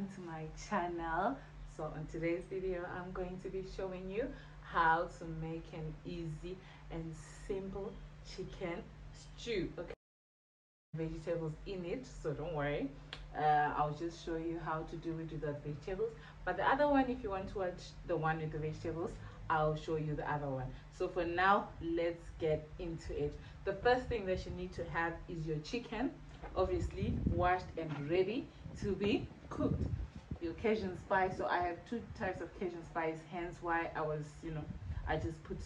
welcome to my channel. So on today's video I'm going to be showing you how to make an easy and simple chicken stew. Okay, vegetables in it, so don't worry. I'll just show you how to do it without vegetables, but the other one, if you want to watch the one with the vegetables, I'll show you the other one. So for now, let's get into it. The first thing that you need to have is your chicken, obviously washed and ready to be cooked. Your Cajun spice, so I have two types of Cajun spice, hence why I just put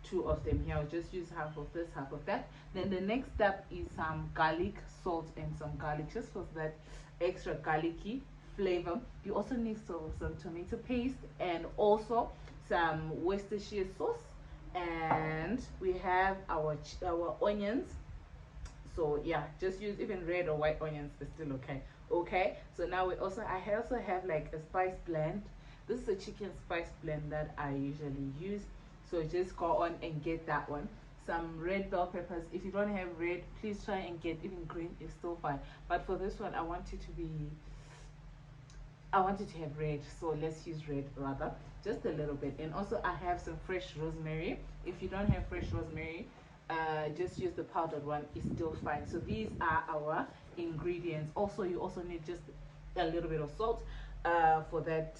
two of them here. I'll just use half of this, half of that. Then the next step is some garlic, salt, and some garlic, just for that extra garlicky flavor. You also need some tomato paste and also some Worcestershire sauce, and we have our onions. So yeah, just use even red or white onions, is still okay. So now I also have like a spice blend. This is a chicken spice blend that I usually use, so just go on and get that one. Some red bell peppers. If you don't have red, please try and get even green, is still fine, but for this one I want it to have red, so let's use red rather, just a little bit. And also I have some fresh rosemary. If you don't have fresh rosemary, just use the powdered one, is still fine. So these are our ingredients. Also, you also need just a little bit of salt for that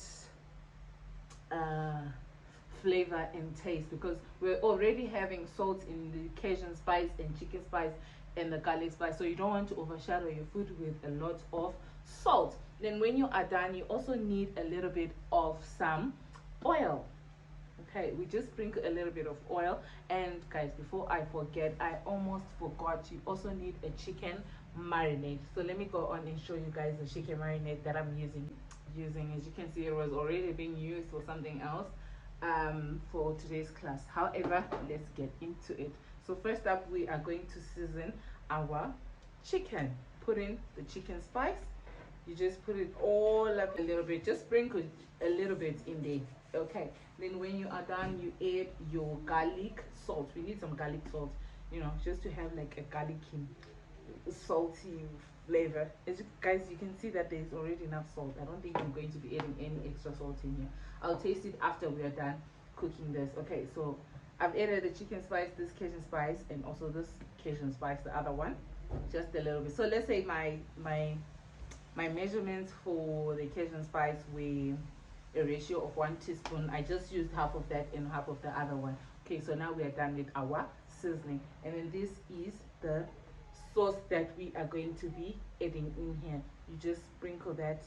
flavor and taste, because we're already having salt in the Cajun spice and chicken spice and the garlic spice, so you don't want to overshadow your food with a lot of salt. Then when you are done, you also need a little bit of some oil. Okay, we just sprinkle a little bit of oil. And guys, before I forget, I almost forgot, you also need a chicken marinade. So let me go on and show you guys the chicken marinade that I'm using. As you can see, it was already being used for something else for today's class. However, let's get into it. So first up, we are going to season our chicken. Put in the chicken spice. You just put it all up a little bit, just sprinkle a little bit in there. Okay, then when you are done, you add your garlic salt. We need some garlic salt, just to have like a garlicky salty flavor. As you guys, you can see that there's already enough salt. I don't think I'm going to be adding any extra salt in here. I'll taste it after we are done cooking this. Okay, so I've added the chicken spice, this Cajun spice, and also this Cajun spice, the other one, just a little bit. So let's say my measurements for the Cajun spice were a ratio of 1 teaspoon. I just used half of that and half of the other one. Okay, so now we are done with our seasoning, and then this is the sauce that we are going to be adding in here. You just sprinkle that,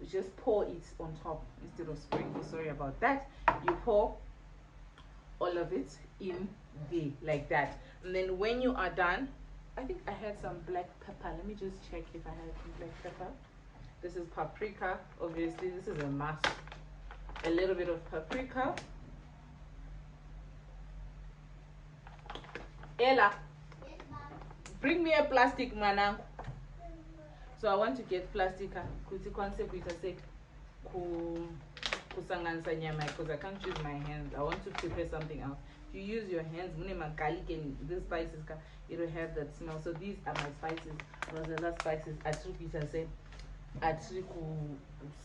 just pour it on top instead of sprinkle. Sorry about that. You pour all of it in there like that, and then when you are done, I think I had some black pepper. Let me just check if I had some black pepper. This is paprika, obviously this is a must. A little bit of paprika. Ella, yes, bring me a plastic, mana. So I want to get plastic kuti concept with a sec kusanganisa nyama, because I can't use my hands. I want to prepare something else. If you use your hands, garlic and these spices, it will have that smell. So these are my spices. Those are the spices.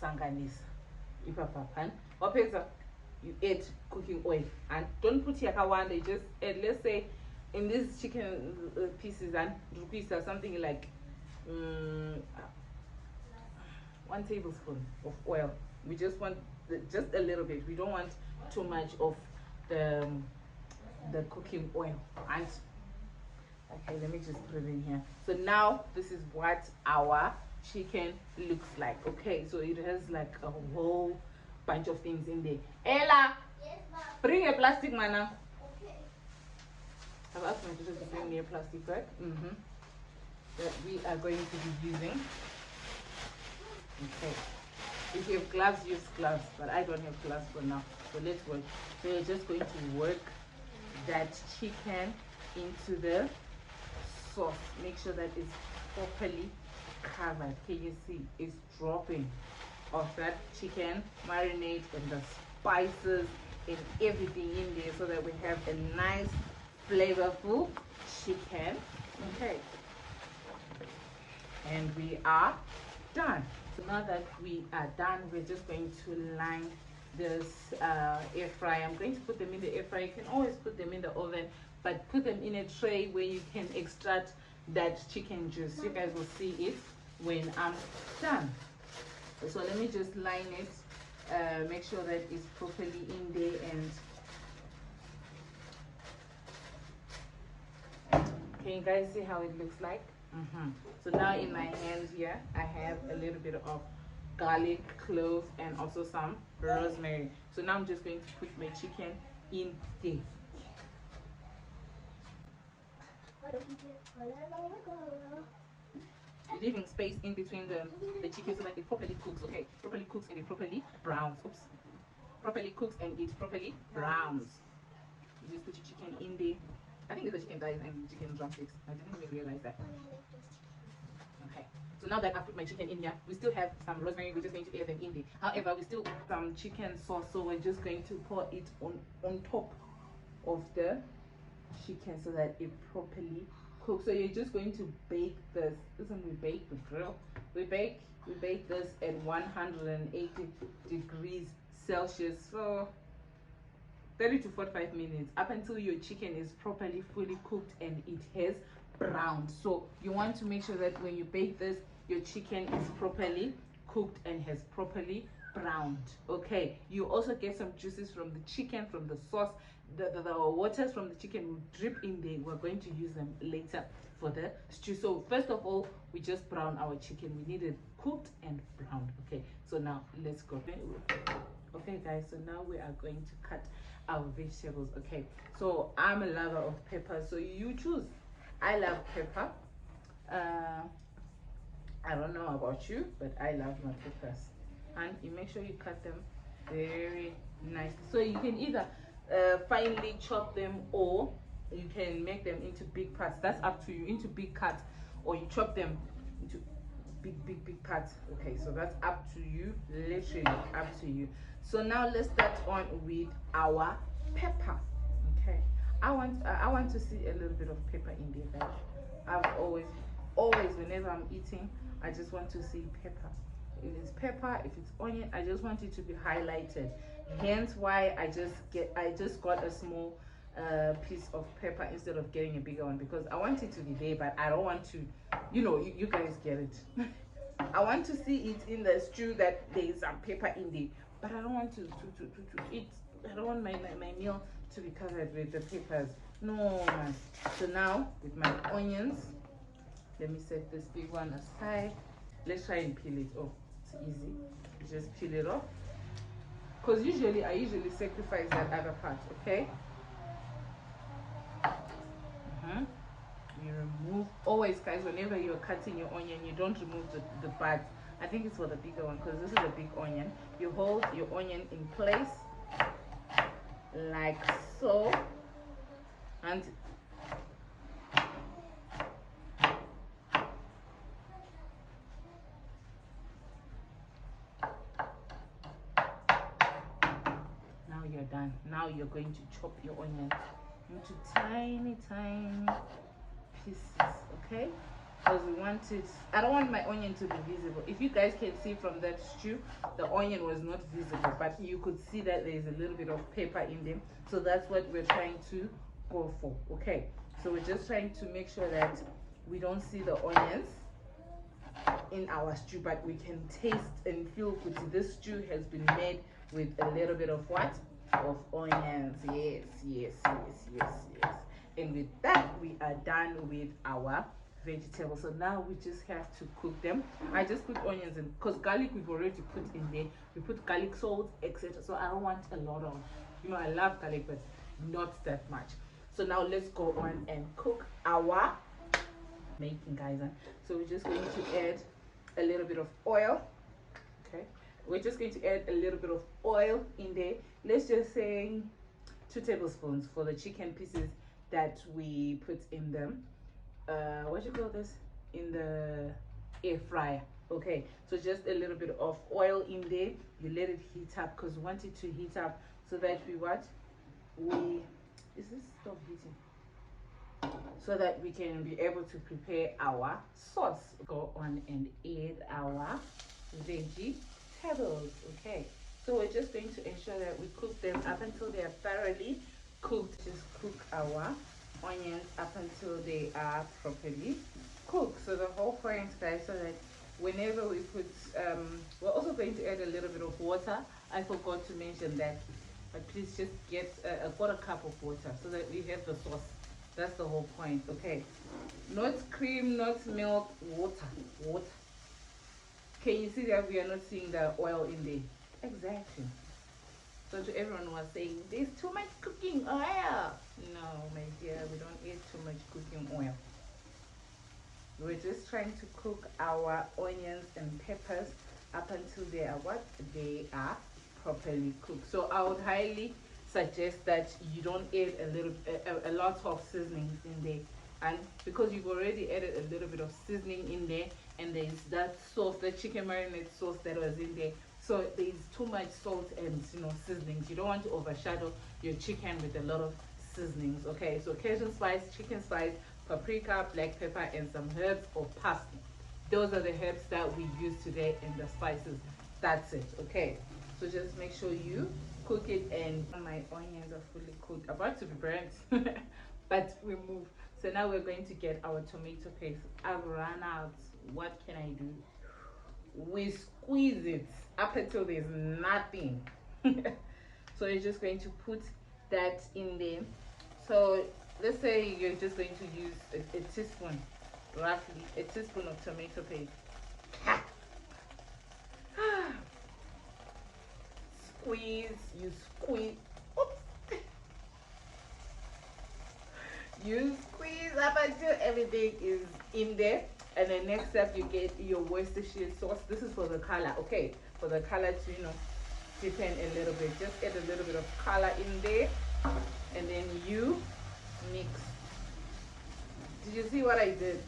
Kusanganisa. You add cooking oil, and don't put yakawanda. Just add, let's say in these chicken pieces and rupees or something like 1 tablespoon of oil. We just want just a little bit. We don't want too much of the cooking oil. And okay, let me just put it in here. So now this is what our chicken looks like. Okay, so it has like a whole bunch of things in there. Ella, yes, bring a plastic, mana. Okay. I've asked my daughter to bring me a plastic bag that we are going to be using. Okay, if you have gloves, use gloves, but I don't have gloves for now. So let's work. So you're just going to work that chicken into the sauce. Make sure that it's properly covered. Can you see it's dropping of that chicken marinade and the spices and everything in there, so that we have a nice flavorful chicken. Okay, and we are done. So now that we are done, we're just going to line this air fryer. I'm going to put them in the air fryer. You can always put them in the oven, but put them in a tray where you can extract that chicken juice. You guys will see it when I'm done. So let me just line it, make sure that it's properly in there. And can you guys see how it looks like? So now in my hands here, I have a little bit of garlic, clove, and also some rosemary. So now I'm just going to put my chicken in there. Leaving space in between the chicken so that it properly cooks. Okay, properly cooks and it properly browns. Oops. Properly cooks and it properly browns. You just put your chicken in there. I think it's the chicken thighs and chicken drumsticks. I didn't even realize that. Okay, so now that I put my chicken in here, we still have some rosemary. We're just going to add them in there. However, we still have some chicken sauce, so we're just going to pour it on top of the chicken so that it properly cooks. So you're just going to bake this. Isn't we bake the grill? We bake this at 180 degrees Celsius for 30 to 45 minutes, up until your chicken is properly fully cooked and it has browned. So you want to make sure that when you bake this, your chicken is properly cooked and has properly browned. Okay, you also get some juices from the chicken, from the sauce. The waters from the chicken will drip in there. We're going to use them later for the stew. So first of all, we just brown our chicken. We need it cooked and browned. Okay, so now let's go. Okay guys, so now we are going to cut our vegetables. Okay, so I'm a lover of pepper, so you choose. I love pepper. I don't know about you, but I love my peppers. And you make sure you cut them very nicely. So you can either finely chop them, or you can make them into big parts. That's up to you, into big cuts, or you chop them into big parts. Okay, so that's up to you, literally up to you. So now let's start on with our pepper. Okay, I want to see a little bit of pepper in there, guys. I've always whenever I'm eating, I just want to see pepper. If it's pepper, if it's onion, I just want it to be highlighted. Hence why I just got a small piece of pepper instead of getting a bigger one, because I want it to be there, but I don't want to, you guys get it. I want to see it in the stew that there is some pepper in there, but I don't want to eat. I don't want my meal to be covered with the peppers. No, man. So now with my onions, let me set this big one aside. Let's try and peel it off. It's easy. You just peel it off. Because I usually sacrifice that other part, okay? You remove, always guys, whenever you're cutting your onion, you don't remove the buds. I think it's for the bigger one, because this is a big onion. You hold your onion in place like so, and now you're done. Now you're going to chop your onion into tiny pieces, okay? Because we want it, I don't want my onion to be visible. If you guys can see from that stew, the onion was not visible, but you could see that there is a little bit of pepper in them. So that's what we're trying to go for. Okay, so we're just trying to make sure that we don't see the onions in our stew, but we can taste and feel good. This stew has been made with a little bit of what? Of onions. Yes. And with that, we are done with our vegetables. So now we just have to cook them. I just put onions in, because garlic we've already put in there. We put garlic, salt, etc. So I don't want a lot of, I love garlic, but not that much. So now let's go on and cook our making, guys. So we're just going to add a little bit of oil. Okay, we're just going to add a little bit of oil in there. Let's just say 2 tablespoons for the chicken pieces that we put in them. What you call this, in the air fryer. Okay, so just a little bit of oil in there. You let it heat up, because we want it to heat up so that is this stove heating? so that we can be able to prepare our sauce. Go on and add our vegetables. Okay, so we're just going to ensure that we cook them up until they are thoroughly cooked. Just cook our onions up until they are properly cooked. So the whole point, guys, so that whenever we put we're also going to add a little bit of water. I forgot to mention that, but please just get a quarter cup of water so that we have the sauce. That's the whole point. Okay, not cream, not milk, water. Can you see that we are not seeing the oil in there? Exactly. So to everyone who was saying there's too much cooking oil, no my dear, we don't eat too much cooking oil. We're just trying to cook our onions and peppers up until they are what? They are properly cooked. So I would highly suggest that you don't add a lot of seasonings in there, and because you've already added a little bit of seasoning in there, and there's that sauce, the chicken marinade sauce that was in there, so there's too much salt and seasonings. You don't want to overshadow your chicken with a lot of seasonings. Okay, so Cajun spice, chicken spice, paprika, black pepper, and some herbs or parsley. Those are the herbs that we use today, and the spices. That's it. Okay, so just make sure you cook it. And my onions are fully cooked, about to be burnt, but we move. So now we're going to get our tomato paste. I've run out. What can I do? We squeeze it up until there's nothing. So you're just going to put that in there. So let's say you're just going to use a teaspoon, roughly a teaspoon of tomato paste. Squeeze, you squeeze. Oops. You squeeze up until everything is in there. And then next step, you get your Worcestershire sauce. This is for the color, okay? For the color to, deepen a little bit. Just add a little bit of color in there. And then you mix. Did you see what I did?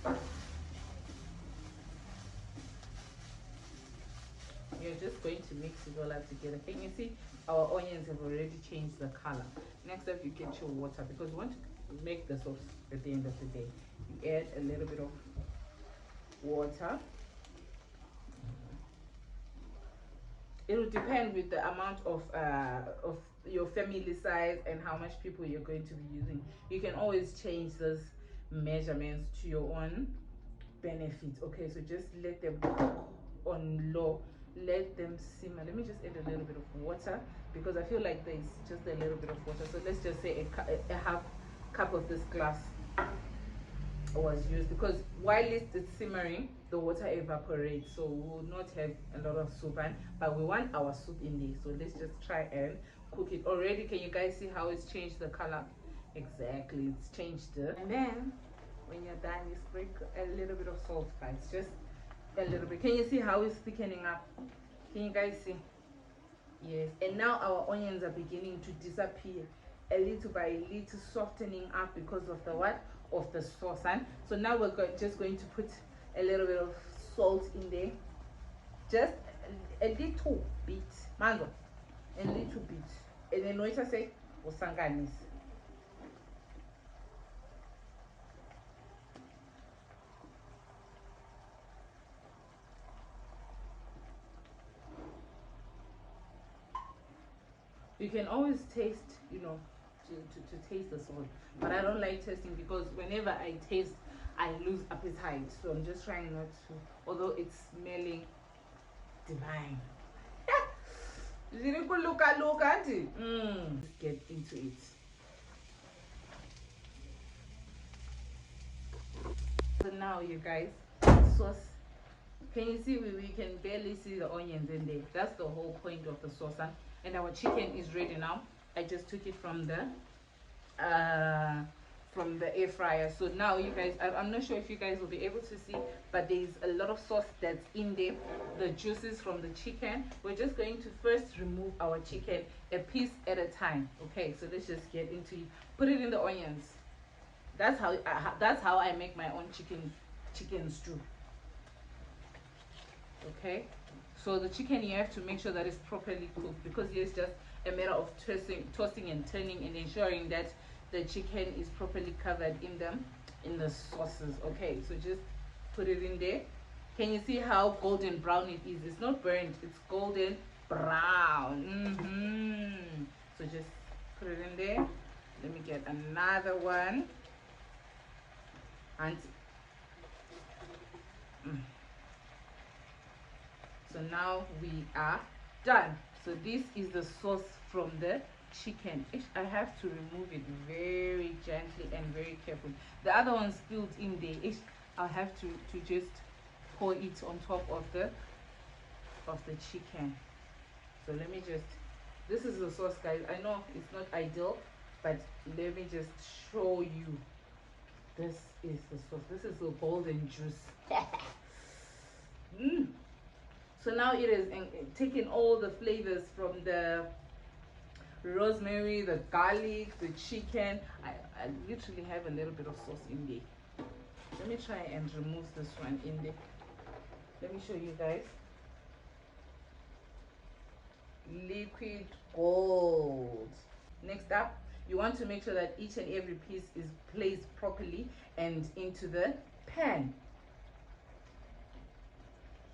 You're just going to mix it all up together. Can you see our onions have already changed the color? Next up, you get your water, because you want to make the sauce at the end of the day. You add a little bit of water. It will depend with the amount of your family size and how much people you're going to be using. You can always change those measurements to your own benefit. Okay, so just let them cook on low, let them simmer. Let me just add a little bit of water, because I feel like there's just a little bit of water. So let's just say a half cup of this glass was used, because while it's simmering, the water evaporates, so we will not have a lot of soup, but we want our soup in there. So let's just try and cook it. Already, can you guys see how it's changed the color? Exactly, it's changed it. And then when you're done, you sprinkle a little bit of salt, guys, just a little bit. Can you see how it's thickening up? Can you guys see? Yes. And now our onions are beginning to disappear a little by little, softening up because of the what? Of the sauce. So now we're just going to put a little bit of salt in there, just a little bit, mango, a little bit. And then what I say, usanganise. You can always taste, to taste the salt, but I don't like tasting, because whenever I taste, I lose appetite. So I'm just trying not to, although it's smelling divine. Look at it. Get into it. So now, you guys, sauce. Can you see? We can barely see the onions in there. That's the whole point of the sauce. And our chicken is ready now. I just took it from the air fryer. So now, you guys, I'm not sure if you guys will be able to see, but there's a lot of sauce that's in there, the juices from the chicken. We're just going to first remove our chicken a piece at a time. Okay, so let's just get into it. Put it in the onions. That's how I make my own chicken stew. Okay, so the chicken, you have to make sure that it's properly cooked, because it's just a matter of tossing and turning and ensuring that the chicken is properly covered in them in the sauces. Okay, so just put it in there. Can you see how golden brown it is? It's not burnt, it's golden brown. So just put it in there. Let me get another one. And so now we are done. So this is the sauce from the chicken. I have to remove it very gently and very carefully. The other one spilled in there. I have to just pour it on top of the chicken. So let me just, this is the sauce, guys. I know it's not ideal, but let me just show you. This is the sauce. This is the golden juice. So now it is taking all the flavors from the rosemary, the garlic, the chicken. I literally have a little bit of sauce in there. Let me try and remove this one in there. Let me show you guys. Liquid gold. Next up, you want to make sure that each and every piece is placed properly and into the pan.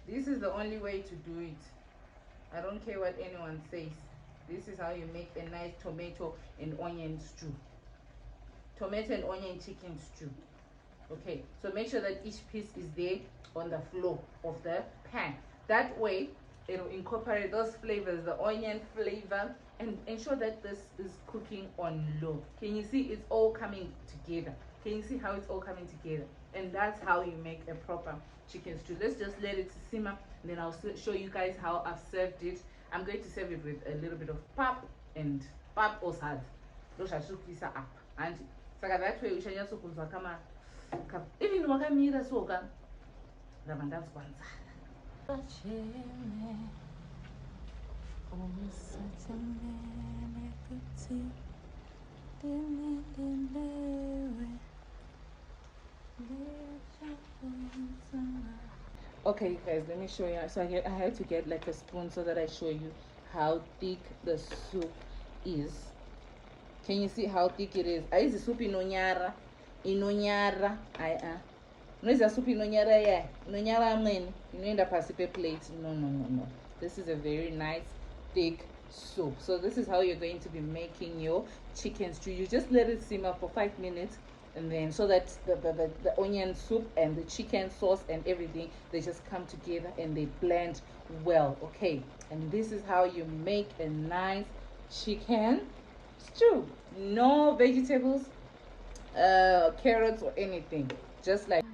This is the only way to do it. I don't care what anyone says. This is how you make a nice tomato and onion stew. Tomato and onion chicken stew. Okay, so make sure that each piece is there on the floor of the pan. That way, it'll incorporate those flavors, the onion flavor, and ensure that this is cooking on low. Can you see it's all coming together? Can you see how it's all coming together? And that's how you make a proper chicken stew. Let's just let it simmer, and then I'll show you guys how I've served it. I'm going to serve it with a little bit of pap and pap or sad. Those are up. And so that way we shall just come even wakamira soka ramandazi kwanza. Okay guys, let me show you. So I had to get like a spoon so that I show you how thick the soup is. Can you see how thick it is? Is the soup inonyara? No, is a soup inonyara, yeah. Inonyara amen. Inoenda pasi pe plate. No. This is a very nice thick soup. So this is how you're going to be making your chicken stew. You just let it simmer for 5 minutes, and then so that the onion soup and the chicken sauce and everything, they just come together and they blend well. Okay, and this is how you make a nice chicken stew. No vegetables, carrots or anything, just like